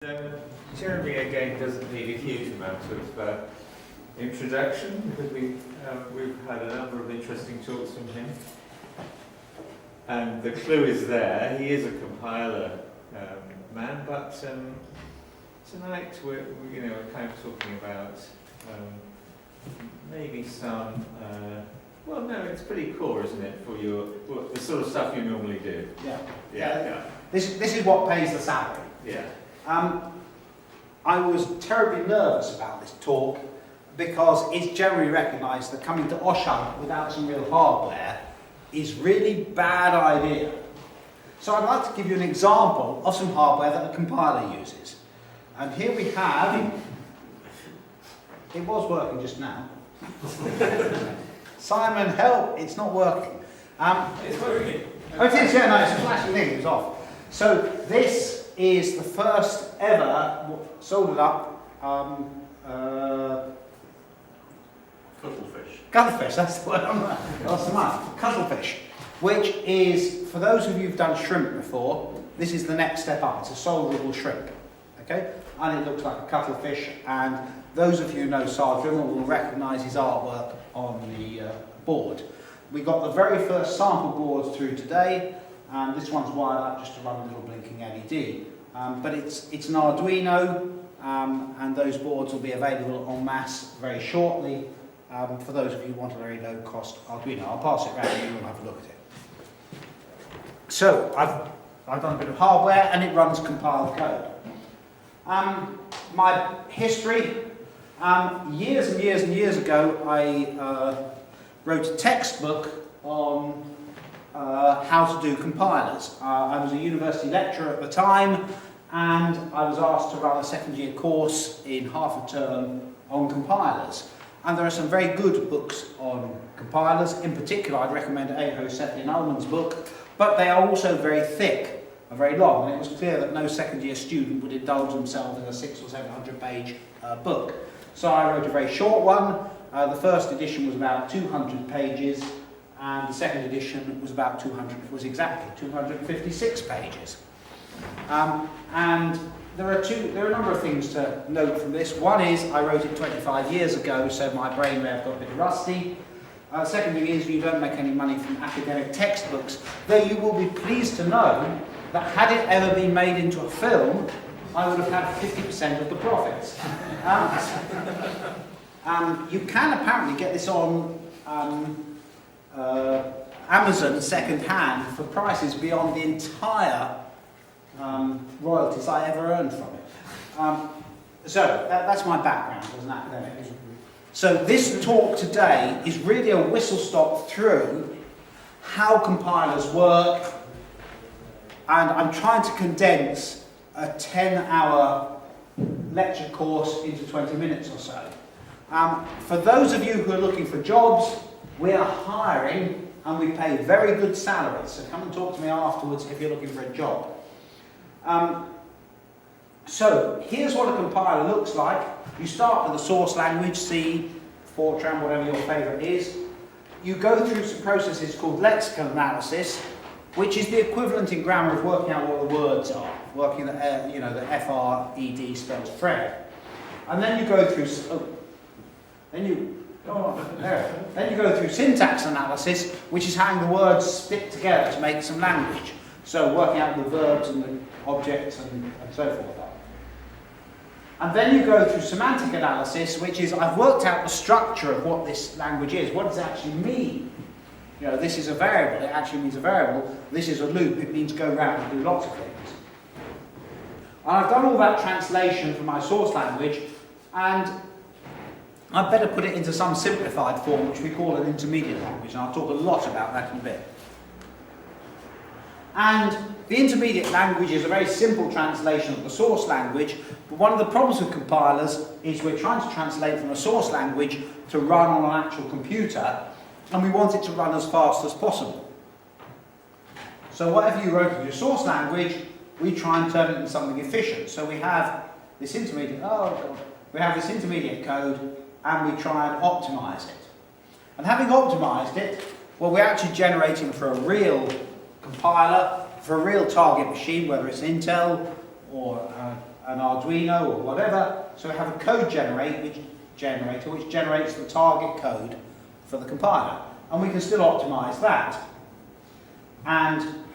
Jeremy again doesn't need a huge amount of introduction because we've had a number of interesting talks from him, and the clue is there. He is a compiler man, but tonight we're kind of talking about maybe some. Well, no, it's pretty core, isn't it, for the sort of stuff you normally do? Yeah. This is what pays the salary. Yeah. I was terribly nervous about this talk because it's generally recognised that coming to OSHUG without some real hardware is really bad idea. So I'd like to give you an example of some hardware that a compiler uses. And here we have, it was working just now. Simon, help, it's not working. It's working. Oh, it is, yeah, no, it's a flashing thing, it was off. So this is the first ever soldered up cuttlefish, that's the word. That's the one. Cuttlefish, which is, for those of you who've done shrimp before, this is the next step up. It's a solderable shrimp, okay? And it looks like a cuttlefish, and those of you who know Sargent will recognise his artwork on the board. We got the very first sample boards through today. This one's wired up just to run a little blinking LED. But it's an Arduino, and those boards will be available en masse very shortly for those of you who want a very low-cost Arduino. I'll pass it around and you will have a look at it. So I've done a bit of hardware and it runs compiled code. My history, years and years and years ago, I wrote a textbook on how to do compilers. I was a university lecturer at the time, and I was asked to run a second-year course in half a term on compilers. And there are some very good books on compilers. In particular, I'd recommend Aho Sethlin-Ullman's book, but they are also very thick and very long, and it was clear that no second-year student would indulge themselves in a 600 or 700 page book. So I wrote a very short one. The first edition was about 200 pages, and the second edition was about 256 pages. And there are a number of things to note from this. One is I wrote it 25 years ago, so my brain may have got a bit rusty. Second thing is you don't make any money from academic textbooks, though you will be pleased to know that had it ever been made into a film, I would have had 50% of the profits. You can apparently get this on Amazon second-hand for prices beyond the entire royalties I ever earned from it. So that's my background as an academic. So this talk today is really a whistle-stop through how compilers work, and I'm trying to condense a 10-hour lecture course into 20 minutes or so. For those of you who are looking for jobs, we are hiring and we pay very good salaries, so come and talk to me afterwards if you're looking for a job. So here's what a compiler looks like. You start with the source language, C, Fortran, whatever your favourite is. You go through some processes called lexical analysis, which is the equivalent in grammar of working out what the words are, working that the F-R-E-D spells Fred. And then you go through, then you go through syntax analysis, which is how the words fit together to make some language. So working out the verbs and the objects and so forth. And then you go through semantic analysis, which is I've worked out the structure of what this language is. What does it actually mean? This is a variable, it actually means a variable. This is a loop, it means go round and do lots of things. And I've done all that translation from my source language, and I'd better put it into some simplified form, which we call an intermediate language, and I'll talk a lot about that in a bit. And the intermediate language is a very simple translation of the source language, but one of the problems with compilers is we're trying to translate from a source language to run on an actual computer, and we want it to run as fast as possible. So whatever you wrote in your source language, we try and turn it into something efficient. So we have this intermediate code, and we try and optimize it. And having optimized it, well, we're actually generating for a real compiler, for a real target machine, whether it's Intel or an Arduino or whatever. So we have a code generator which generates the target code for the compiler. And we can still optimize that. And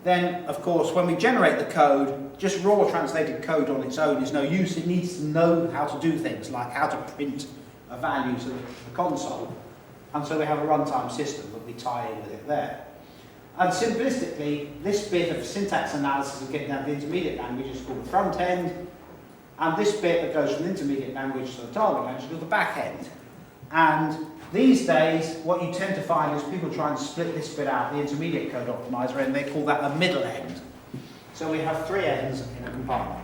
then, of course, when we generate the code, just raw translated code on its own is no use. It needs to know how to do things, like how to print a value to the console. And so we have a runtime system that we tie in with it there. And simplistically, this bit of syntax analysis of getting down to the intermediate language is called the front end. And this bit that goes from the intermediate language to the target language is called the back end. And these days, what you tend to find is people try and split this bit out, the intermediate code optimizer, and they call that a middle end. So we have 3 ends in a compiler.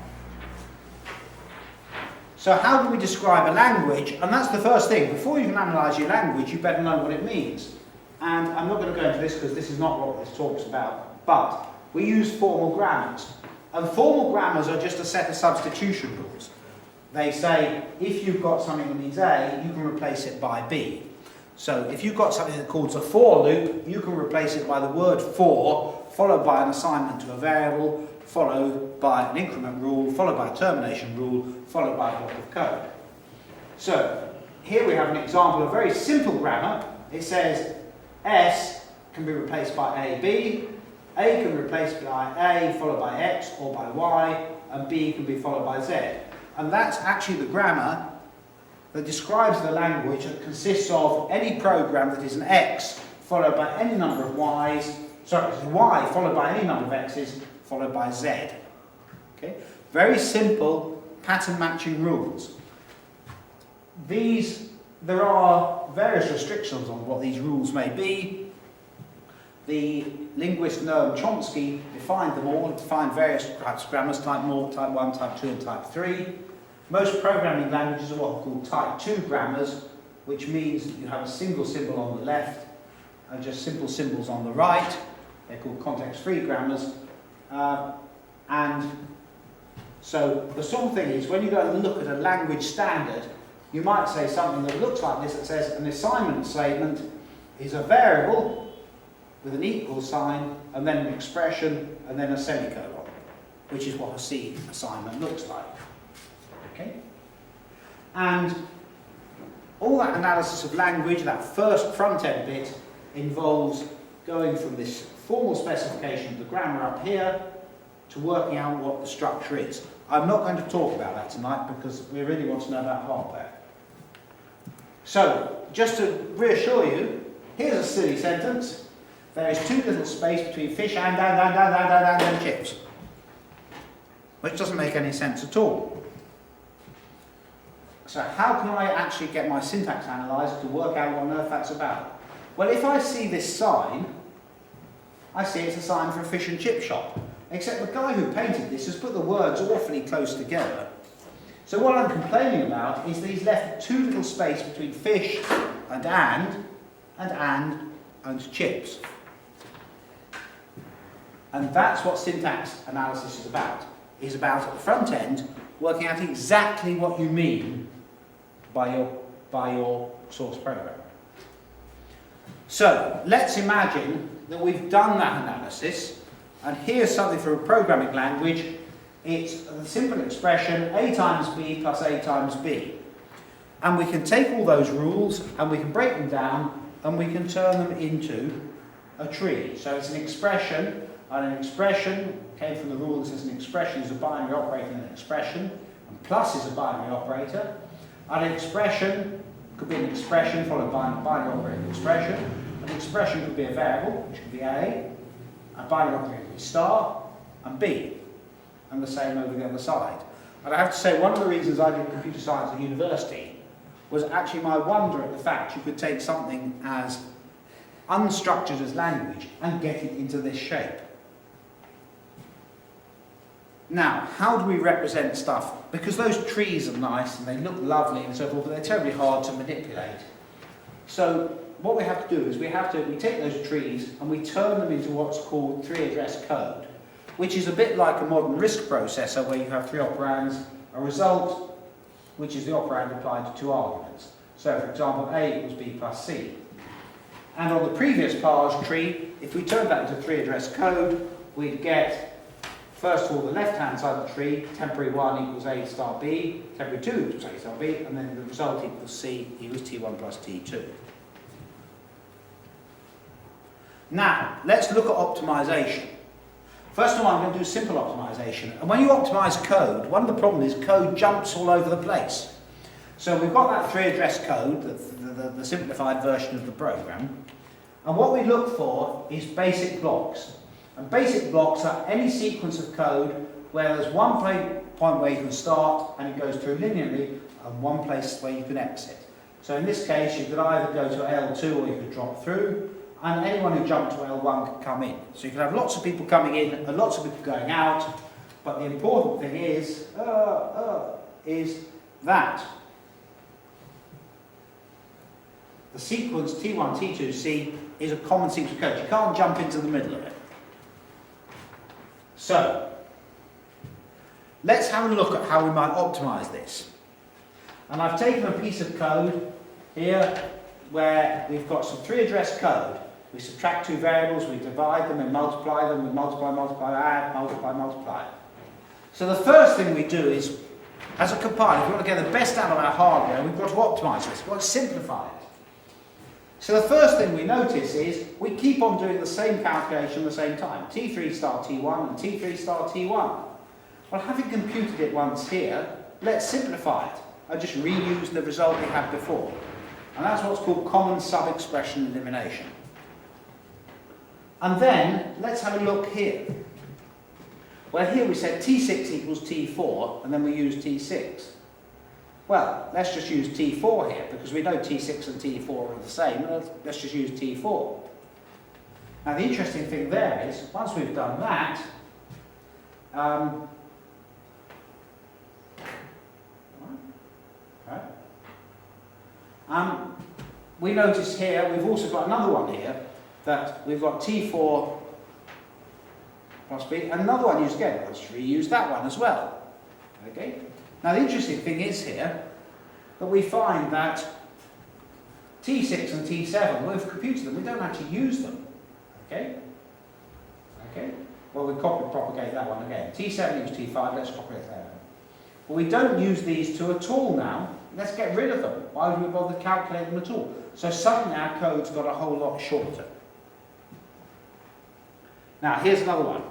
So how do we describe a language? And that's the first thing. Before you can analyse your language, you better know what it means. And I'm not going to go into this because this is not what this talk's about. But we use formal grammars. And formal grammars are just a set of substitution rules. They say, if you've got something that means A, you can replace it by B. So if you've got something that calls a for loop, you can replace it by the word for, followed by an assignment to a variable, followed by an increment rule, followed by a termination rule, followed by a block of code. So here we have an example of very simple grammar. It says S can be replaced by A can be replaced by A, followed by X or by Y, and B can be followed by Z. And that's actually the grammar that describes the language that consists of any program that is an X followed by any number of Ys, sorry, it's Y followed by any number of X's followed by Z. Okay? Very simple pattern matching rules. There are various restrictions on what these rules may be. The linguist Noam Chomsky defined them all, defined various types of grammars, type 0, type 1, type 2 and type 3. Most programming languages are what are called type 2 grammars, which means that you have a single symbol on the left and just simple symbols on the right. They're called context-free grammars. And so the sort of thing is, when you go and look at a language standard, you might say something that looks like this, that says an assignment statement is a variable with an equal sign, and then an expression, and then a semicolon, which is what a C assignment looks like. Okay? And all that analysis of language, that first front-end bit, involves going from this formal specification of the grammar up here to working out what the structure is. I'm not going to talk about that tonight because we really want to know about hardware. So, just to reassure you, here's a silly sentence. There is too little space between fish and chips. Which doesn't make any sense at all. So how can I actually get my syntax analyzer to work out what on earth that's about? Well, if I see this sign, I see it's a sign for a fish and chip shop. Except the guy who painted this has put the words awfully close together. So what I'm complaining about is that he's left too little space between fish and chips. And that's what syntax analysis is about. It's about, at the front end, working out exactly what you mean by your source program. So, let's imagine that we've done that analysis, and here's something for a programming language. It's a simple expression, A times B plus A times B. And we can take all those rules, and we can break them down, and we can turn them into a tree. So it's an expression, and an expression came from the rule that says an expression is a binary operator in an expression, and plus is a binary operator. And an expression could be an expression followed by a binary operator expression. An expression could be a variable, which could be A binary operator could be star, and B. And the same over the other side. And I have to say, one of the reasons I did computer science at university was actually my wonder at the fact you could take something as unstructured as language and get it into this shape. Now, how do we represent stuff? Because those trees are nice and they look lovely and so forth, but they're terribly hard to manipulate. So what we have to do is we take those trees and we turn them into what's called three-address code, which is a bit like a modern RISC processor where you have 3 operands, a result, which is the operand applied to 2 arguments. So, for example, A equals B plus C. And on the previous parse tree, if we turned that into 3-address code, we'd get First of all, the left-hand side of the tree, temporary 1 equals A star B, temporary 2 equals A star B, and then the result equals C equals T1 plus T2. Now, let's look at optimization. First of all, I'm going to do simple optimization. And when you optimize code, one of the problems is code jumps all over the place. So we've got that 3-address code, the simplified version of the program. And what we look for is basic blocks. And basic blocks are any sequence of code where there's one point where you can start and it goes through linearly, and one place where you can exit. So in this case, you could either go to L2 or you could drop through, and anyone who jumped to L1 could come in. So you could have lots of people coming in and lots of people going out, but the important thing is that the sequence T1, T2, C is a common sequence of code. You can't jump into the middle of it. So, let's have a look at how we might optimize this. And I've taken a piece of code here where we've got some 3-address code. We subtract 2 variables, we divide them and multiply them, we multiply, add, multiply. So the first thing we do is, as a compiler, if we want to get the best out of our hardware, we've got to optimize this, we've got to simplify it. So the first thing we notice is we keep on doing the same calculation at the same time. T3 star T1 and T3 star T1. Well, having computed it once here, let's simplify it. I just reuse the result we had before. And that's what's called common sub-expression elimination. And then, let's have a look here. Well, here we said T6 equals T4, and then we use T6. Well, let's just use T4 here, because we know T6 and T4 are the same. Let's just use T4. Now, the interesting thing there is, once we've done that, we notice here, we've also got another one here, that we've got T4 plus B, and another one used again. Let's reuse that one as well. Okay? Now the interesting thing is here, that we find that T6 and T7, we've computed them, we don't actually use them. Okay? Okay? Well, we copy propagate that one again. T7 equals T5, let's copy it there. But we don't use these two at all now. Let's get rid of them. Why would we bother calculating them at all? So suddenly our code's got a whole lot shorter. Now here's another one.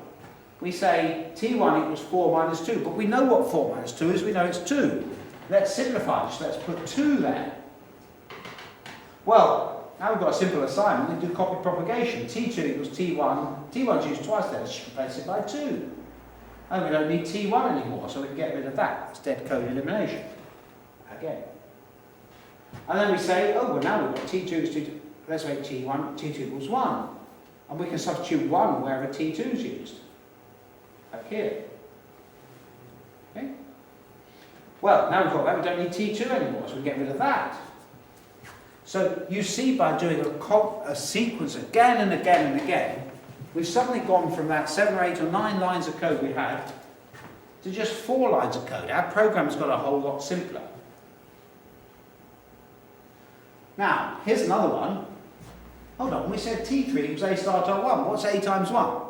We say T1 equals 4 minus 2, but we know what 4 minus 2 is, we know it's 2. Let's simplify this, let's put 2 there. Well, now we've got a simple assignment, we do copy propagation. T2 equals T1, T1's used twice there, let's just replace it by 2. And we don't need T1 anymore, so we can get rid of that. It's dead code elimination. Again. And then we say, oh, well now we've got T2 is T2, let's make T1, T2 equals 1. And we can substitute 1 wherever T2 is used. Up here. Okay? Well, now we've got that, we don't need T2 anymore, so we get rid of that. So you see, by doing a sequence again and again and again, we've suddenly gone from that 7 or 8 or 9 lines of code we had to just 4 lines of code. Our program's got a whole lot simpler. Now, here's another one. Hold on, we said T3 was A star dot 1. What's A times 1?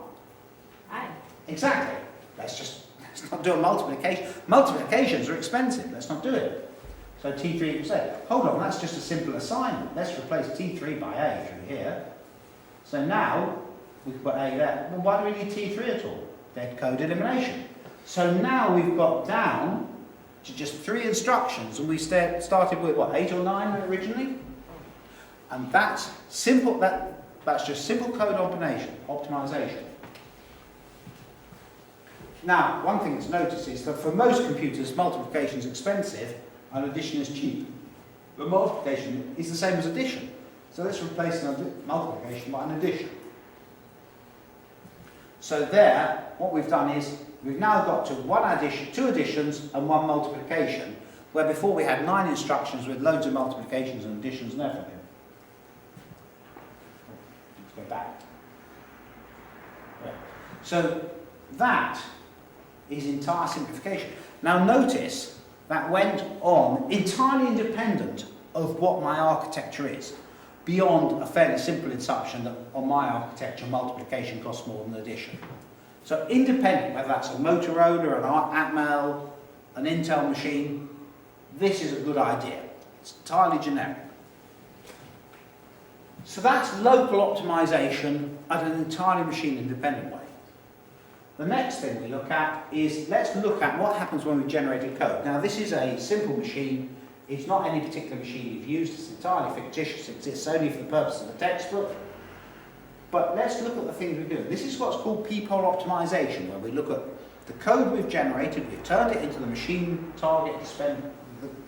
I. Exactly. Let's not do a multiplication. Multiplications are expensive. Let's not do it. So T3 equals A. Hold on, that's just a simple assignment. Let's replace T3 by A through here. So now, we can put A there. Well, why do we need T3 at all? Dead code elimination. So now we've got down to just 3 instructions, and we started with, what, 8 or 9 originally? And that's simple, that's just simple code optimization. Now, one thing that's noticed is that for most computers, multiplication is expensive and addition is cheap. But multiplication is the same as addition. So let's replace multiplication by an addition. So there, what we've done is, we've now got to 2 additions and 1 multiplication, where before we had 9 instructions with loads of multiplications and additions and everything. Let's go back. Yeah. So that is entire simplification. Now notice that went on entirely independent of what my architecture is, beyond a fairly simple assumption that on my architecture multiplication costs more than addition. So independent, whether that's a Motorola, an Atmel, an Intel machine, this is a good idea. It's entirely generic. So that's local optimization at an entirely machine-independent way. The next thing we look at is, let's look at what happens when we generate a code. Now this is a simple machine. It's not any particular machine you've used. It's entirely fictitious. It exists only for the purpose of the textbook. But let's look at the things we do. This is what's called peephole optimization, where we look at the code we've generated, we've turned it into the machine target to spend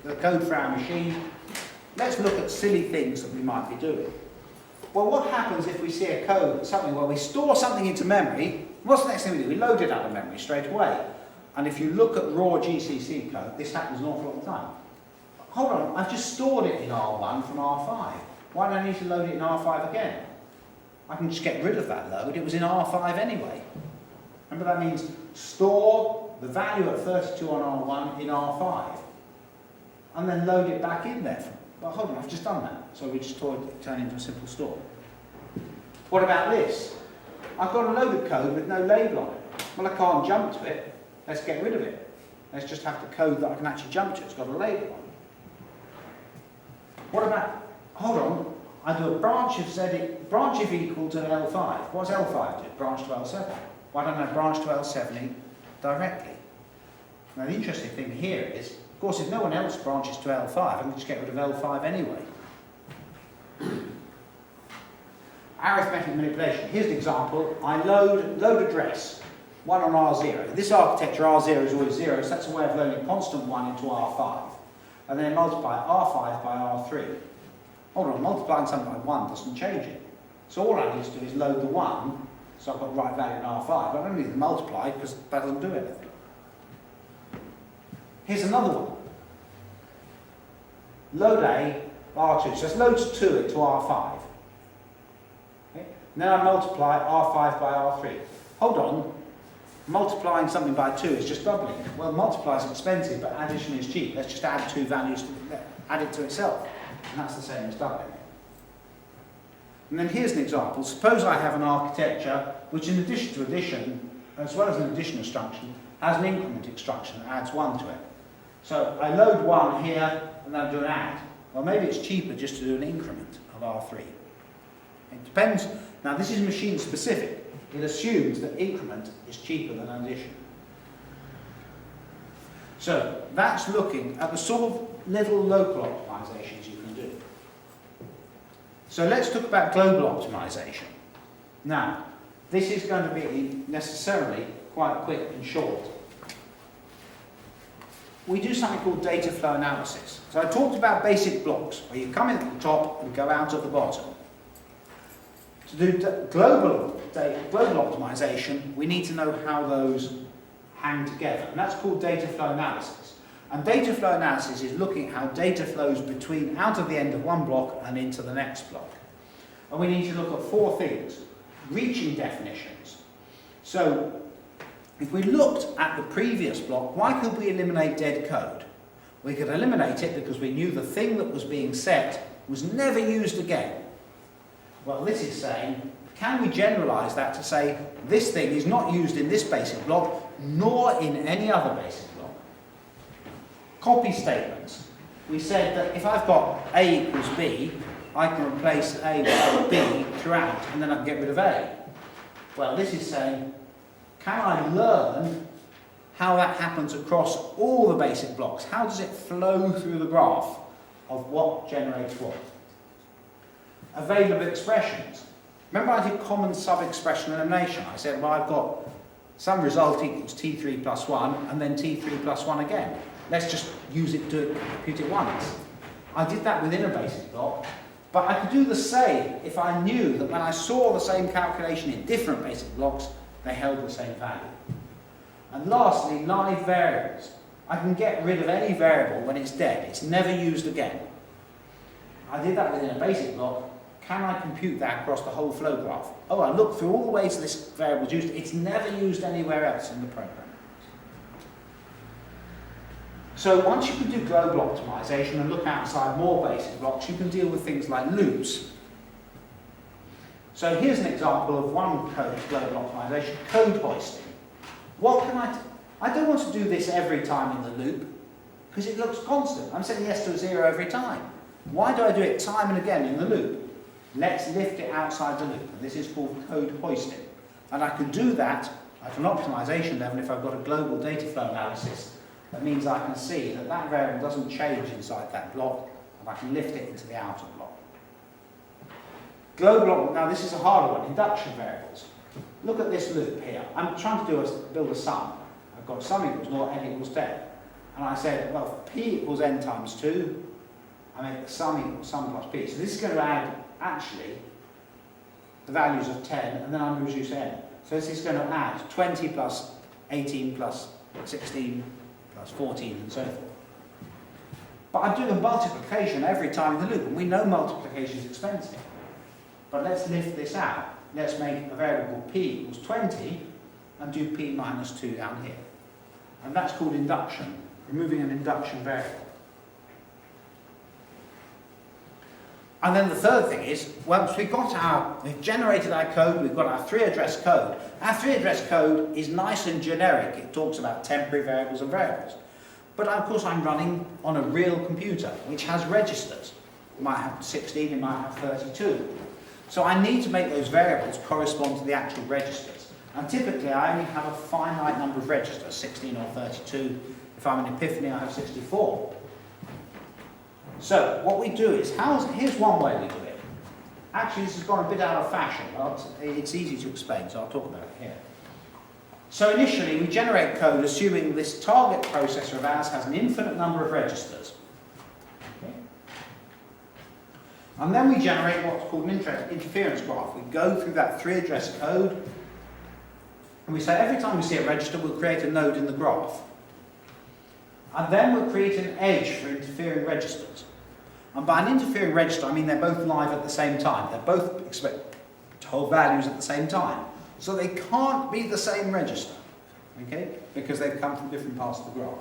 the code for our machine. Let's look at silly things that we might be doing. Well, what happens if we see a code, something where we store something into memory? What's the next thing we do? We load it out of memory straight away. And if you look at raw GCC code, this happens an awful lot of the time. Hold on, I've just stored it in R1 from R5. Why do I need to load it in R5 again? I can just get rid of that load. It was in R5 anyway. Remember, that means store the value at 32 on R1 in R5 and then load it back in there. Well, hold on, I've just done that. So we just turn it into a simple store. What about this? I've got a load of code with no label on it. Well, I can't jump to it. Let's get rid of it. Let's just have the code that I can actually jump to. It's got a label on it. What about, hold on, I do a branch if equal to L5. What does L5 do? Branch to L7. Why don't I branch to L7 directly? Now the interesting thing here is, of course, if no one else branches to L5, I can just get rid of L5 anyway. Arithmetic manipulation. Here's an example. I load address, 1 on R0. This architecture, R0 is always 0, so that's a way of loading constant 1 into R5. And then multiply R5 by R3. Hold on, multiplying something by 1 doesn't change it. So all I need to do is load the 1, so I've got the right value in R5. I don't need to multiply because that doesn't do anything. Here's another one. Load A, R2. So let's load 2 into R5. Okay? Now I multiply R5 by R3. Hold on. Multiplying something by 2 is just doubling. Well, multiply is expensive, but addition is cheap. Let's just add 2 values, add it to itself. And that's the same as doubling. And then here's an example. Suppose I have an architecture which, in addition to addition, as well as an addition instruction, has an increment instruction that adds 1 to it. So I load 1 here and then I do an add. Well, maybe it's cheaper just to do an increment of R3. It depends. Now, this is machine specific. It assumes that increment is cheaper than addition. So that's looking at the sort of little local optimizations you can do. So let's talk about global optimization. Now, this is going to be necessarily quite quick and short. We do something called data flow analysis. So I talked about basic blocks, where you come in at the top and go out at the bottom. To do global optimization, we need to know how those hang together, and that's called data flow analysis. And data flow analysis is looking at how data flows out of the end of one block and into the next block. And we need to look at 4 things. Reaching definitions. So, if we looked at the previous block, why could we eliminate dead code? We could eliminate it because we knew the thing that was being set was never used again. Well, this is saying, can we generalize that to say this thing is not used in this basic block, nor in any other basic block? Copy statements. We said that if I've got A equals B, I can replace A with B throughout, and then I can get rid of A. Well, this is saying, can I learn how that happens across all the basic blocks? How does it flow through the graph of what generates what? Available expressions. Remember I did common sub-expression elimination. I said, well, I've got some result equals T3 plus 1 and then T3 plus 1 again. Let's just use it to compute it once. I did that within a basic block, but I could do the same if I knew that when I saw the same calculation in different basic blocks, they held the same value. And lastly, live variables. I can get rid of any variable when it's dead. It's never used again. I did that within a basic block. Can I compute that across the whole flow graph? Oh, I look through all the ways this variable is used. It's never used anywhere else in the program. So once you can do global optimization and look outside more basic blocks, you can deal with things like loops. So here's an example of one code global optimization, code hoisting. What can I don't want to do this every time in the loop, because it looks constant. I'm saying yes to a 0 every time. Why do I do it time and again in the loop? Let's lift it outside the loop. And this is called code hoisting. And I can do that at an optimization level if I've got a global data flow analysis. That means I can see that that variable doesn't change inside that block, and I can lift it into the outer block. Global, now this is a harder one, induction variables. Look at this loop here. I'm trying to build a sum. I've got sum equals 0, n equals 10. And I said, well, p equals n times 2. I make the sum equals sum plus p. So this is going to add, actually, the values of 10, and then I'm going to reduce n. So this is going to add 20 plus 18 plus 16 plus 14 and so forth. But I'm doing a multiplication every time in the loop, and we know multiplication is expensive. But let's lift this out. Let's make a variable called p equals 20 and do p minus 2 down here. And that's called induction, removing an induction variable. And then the third thing is, once we've generated our code, we've got our 3-address code. Our 3-address code is nice and generic. It talks about temporary variables and variables. But of course I'm running on a real computer, which has registers. It might have 16, it might have 32. So I need to make those variables correspond to the actual registers. And typically I only have a finite number of registers, 16 or 32. If I'm in Epiphany, I have 64. So what we do is, here's one way we do it. Actually, this has gone a bit out of fashion, but it's easy to explain, so I'll talk about it here. So initially, we generate code assuming this target processor of ours has an infinite number of registers. Okay. And then we generate what's called an interference graph. We go through that 3-address code, and we say every time we see a register, we'll create a node in the graph. And then we'll create an edge for interfering registers. And by an interfering register, I mean they're both live at the same time. They're both expect to hold values at the same time. So they can't be the same register, okay? Because they've come from different parts of the graph.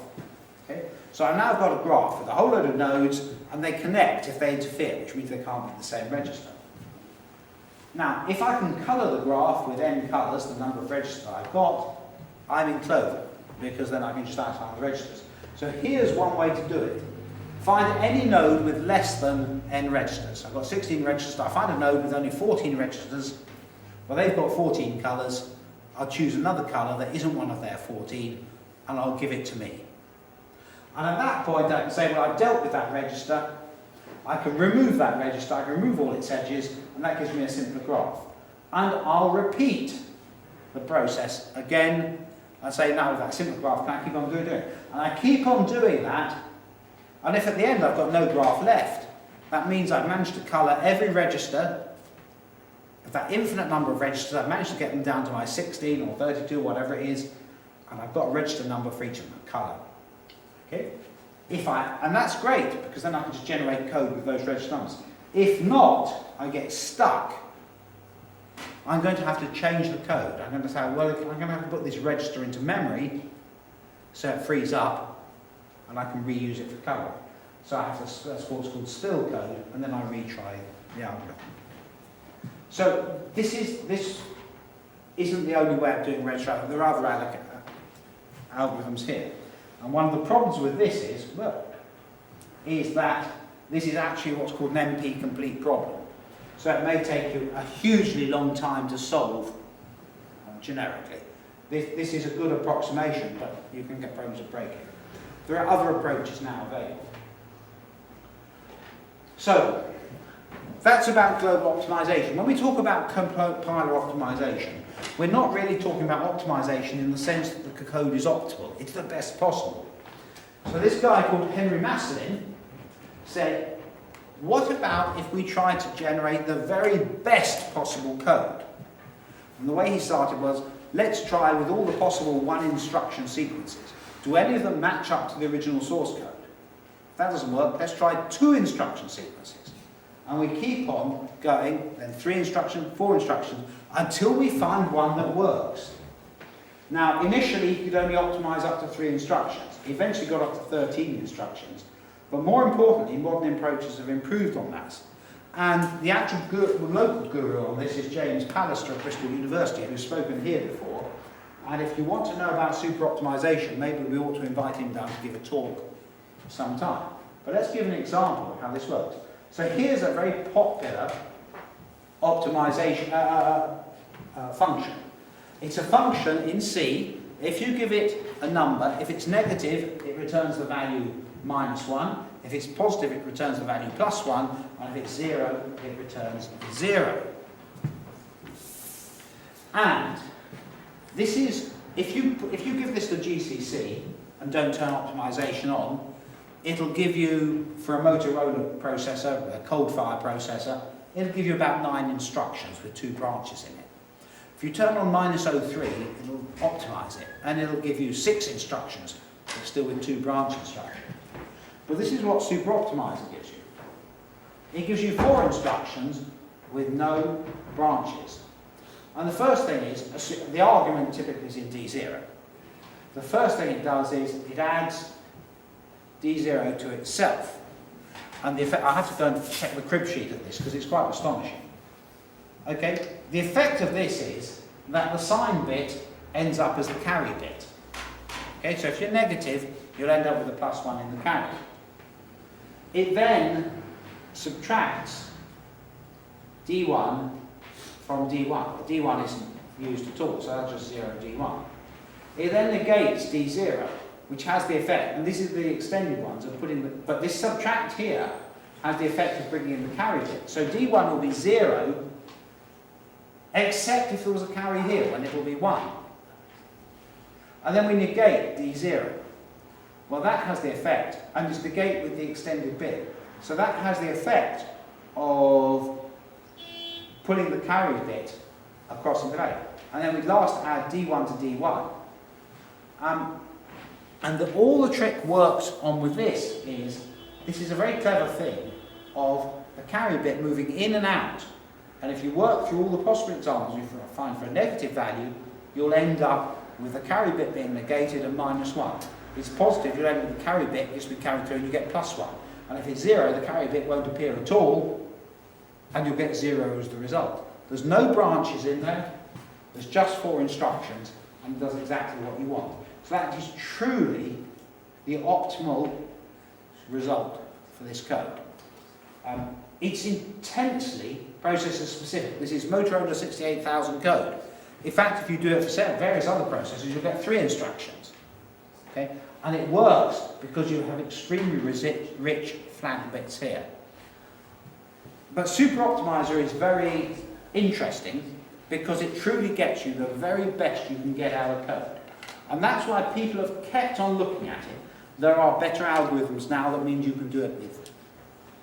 Okay? So I've now got a graph with a whole load of nodes, and they connect if they interfere, which means they can't be the same register. Now, if I can colour the graph with n colours, the number of registers I've got, I'm in Clover, because then I can just outline the registers. So here's one way to do it. Find any node with less than n registers. I've got 16 registers. I find a node with only 14 registers. Well, they've got 14 colours. I'll choose another colour that isn't one of their 14, and I'll give it to me. And at that point, I can say, well, I've dealt with that register. I can remove that register. I can remove all its edges, and that gives me a simpler graph. And I'll repeat the process again. I say, now with that simple graph, can I keep on doing it? And I keep on doing that. And if at the end I've got no graph left, that means I've managed to colour every register. Of that infinite number of registers, I've managed to get them down to my 16 or 32, whatever it is, and I've got a register number for each of them, a colour. Okay? And that's great, because then I can just generate code with those register numbers. If not, I get stuck. I'm going to have to change the code. I'm going to say, well, I'm going to have to put this register into memory so it frees up, and I can reuse it for colour. So I have to, that's what's called still code, and then I retry the algorithm. So this isn't the only way of doing register. There are other algorithms here. And one of the problems with this is that this is actually what's called an NP-complete problem. So it may take you a hugely long time to solve generically. This is a good approximation, but you can get problems of breaking. There are other approaches now available. So that's about global optimization. When we talk about compiler optimization, we're not really talking about optimization in the sense that the code is optimal. It's the best possible. So this guy called Henry Maslin said, what about if we try to generate the very best possible code? And the way he started was, let's try with all the possible one-instruction sequences. Do any of them match up to the original source code? If that doesn't work, let's try 2 instruction sequences. And we keep on going, then 3 instructions, 4 instructions, until we find one that works. Now, initially, you could only optimize up to 3 instructions. He eventually got up to 13 instructions. But more importantly, modern approaches have improved on that. And the actual local guru on this is James Pallister at Bristol University, who's spoken here before. And if you want to know about superoptimization, maybe we ought to invite him down to give a talk sometime. But let's give an example of how this works. So here's a very popular optimization function. It's a function in C. If you give it a number, if it's negative, it returns the value -1. If it's positive, it returns the value +1. And if it's 0, it returns 0. And this is, if you give this to GCC and don't turn optimization on, it'll give you, for a Motorola processor, a cold fire processor, it'll give you about 9 instructions with 2 branches in it. If you turn on -03, it'll optimize it, and it'll give you 6 instructions, but still with 2 branch instructions. But this is what superoptimizer gives you. It gives you 4 instructions with no branches. And the first thing is, the argument typically is in D0. The first thing it does is it adds D0 to itself. And the effect, I have to go and check the crib sheet of this because it's quite astonishing. Okay, the effect of this is that the sign bit ends up as the carry bit. Okay, so if you're negative, you'll end up with a +1 in the carry. It then subtracts D1 from D1. D1 isn't used at all, so that's just 0 D1. It then negates D0, which has the effect, and this is the extended ones, of putting the, but this subtract here has the effect of bringing in the carry bit. So D1 will be 0, except if there was a carry here, when it will be 1. And then we negate D0. Well, that has the effect, and it's negate with the extended bit. So that has the effect of putting the carry bit across in the value. And then we last add D1 to D1. All the trick works on with this is a very clever thing of the carry bit moving in and out. And if you work through all the possible examples you find for a negative value, you'll end up with the carry bit being negated and -1. If it's positive, you'll end up with the carry bit just be carried through and you get +1. And if it's 0, the carry bit won't appear at all, and you'll get 0 as the result. There's no branches in there, there's just 4 instructions, and it does exactly what you want. So that is truly the optimal result for this code. It's intensely processor specific. This is Motorola 68000 code. In fact, if you do it for various other processors, you'll get 3 instructions. Okay? And it works because you have extremely rich flag bits here. But superoptimizer is very interesting because it truly gets you the very best you can get out of code. And that's why people have kept on looking at it. There are better algorithms now that means you can do it with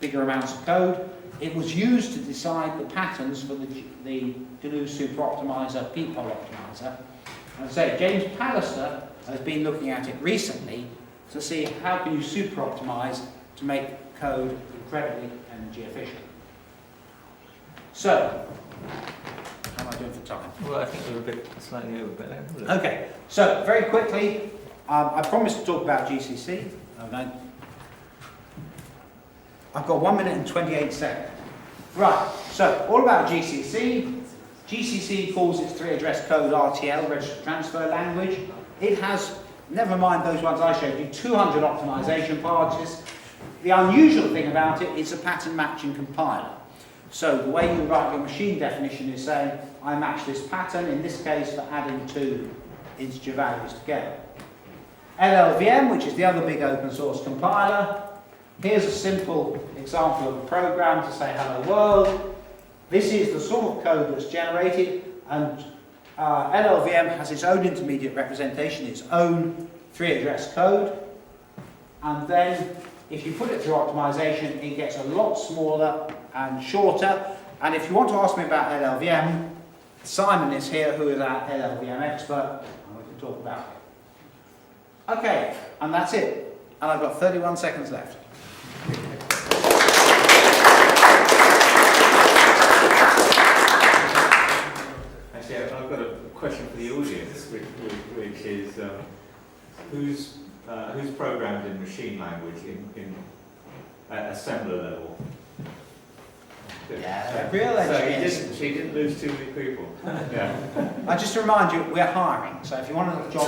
bigger amounts of code. It was used to decide the patterns for the GNU superoptimizer, Peekhole optimizer. And so James Pallister has been looking at it recently to see how can you superoptimize to make code incredibly energy efficient. So, how am I doing for time? Well, I think we're a bit slightly over, but okay, so very quickly, I promised to talk about GCC. I've got 1 minute and 28 seconds. Right, so all about GCC. GCC calls its 3 address code RTL, Register Transfer Language. It has, never mind those ones I showed you, 200 optimization branches. The unusual thing about it is a pattern matching compiler. So the way you write your machine definition is saying, I match this pattern, in this case for adding 2 integer values together. LLVM, which is the other big open source compiler. Here's a simple example of a program to say hello world. This is the sort of code that's generated, and LLVM has its own intermediate representation, its own 3 address code. And then if you put it through optimization, it gets a lot smaller and shorter. And if you want to ask me about LLVM, Simon is here, who is our LLVM expert, and we can talk about it. Okay, and that's it. And I've got 31 seconds left. Actually, I've got a question for the audience, which is who's programmed in machine language in at assembler level? Good. Yeah, real So engineers. she didn't lose too many people. Yeah. Just to remind you, we're hiring, so if you want another job,